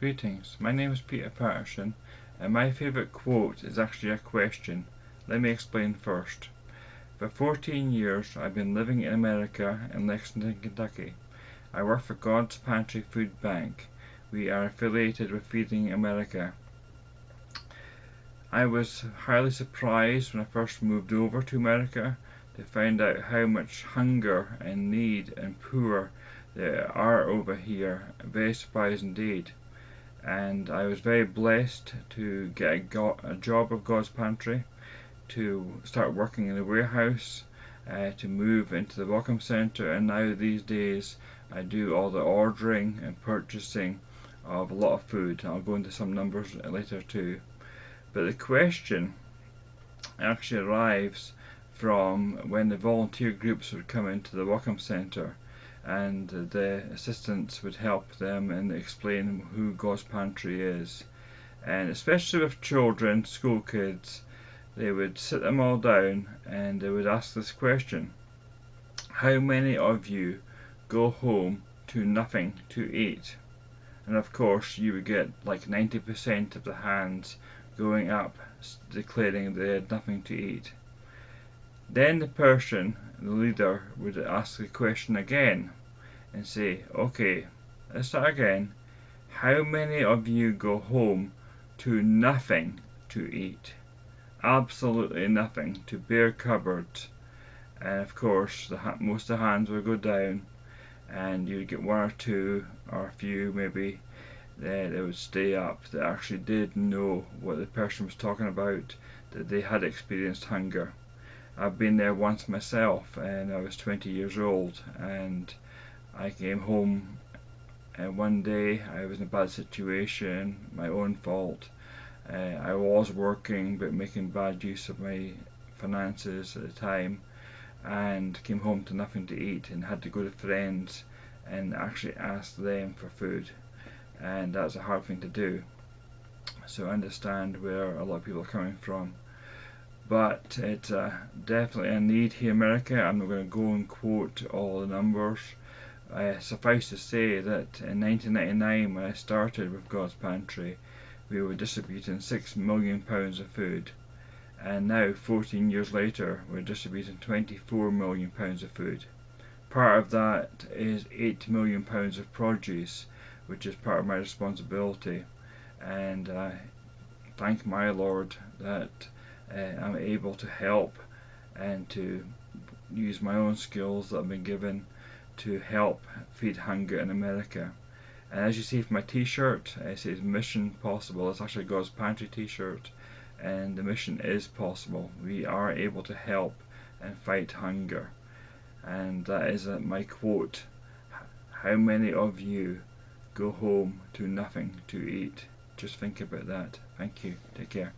Greetings, my name is Peter Paterson, and my favourite quote is actually a question. Let me explain first. For 14 years, I've been living in America in Lexington, Kentucky. I work for God's Pantry Food Bank. We are affiliated with Feeding America. I was highly surprised when I first moved over to America to find out how much hunger and need and poor there are over here. Very surprised indeed. And I was very blessed to get a job of God's Pantry, to start working in the warehouse, to move into the Welcome Centre, and now these days I do all the ordering and purchasing of a lot of food. I'll go into some numbers later too. But the question actually arrives from when the volunteer groups would come into the Welcome Centre and the assistants would help them and explain who God's Pantry is. And especially with children, school kids, they would sit them all down and they would ask this question: how many of you go home to nothing to eat? And of course, you would get like 90% of the hands going up declaring they had nothing to eat. Then the person, the leader, would ask the question again and say, okay, let's start again. How many of you go home to nothing to eat? Absolutely nothing, to bare cupboards. And of course, most of the hands would go down, and you'd get one or two, or a few maybe, they would stay up that actually did know what the person was talking about, that they had experienced hunger. I've been there once myself, and I was 20 years old, and I came home, and one day I was in a bad situation, my own fault. I was working but making bad use of my finances at the time, and came home to nothing to eat and had to go to friends and actually ask them for food. And that's a hard thing to do. So I understand where a lot of people are coming from. But it's definitely a need here in America. I'm not going to go and quote all the numbers. Suffice to say that in 1999, when I started with God's Pantry, we were distributing £6 million of food. And now, 14 years later, we're distributing £24 million of food. Part of that is £8 million of produce, which is part of my responsibility. And I thank my Lord that I'm able to help and to use my own skills that I've been given to help feed hunger in America. And as you see from my t-shirt, it says Mission Possible. It's actually God's Pantry t-shirt, and the mission is possible. We are able to help and fight hunger. And that is my quote: how many of you go home to nothing to eat? Just think about that. Thank you. Take care.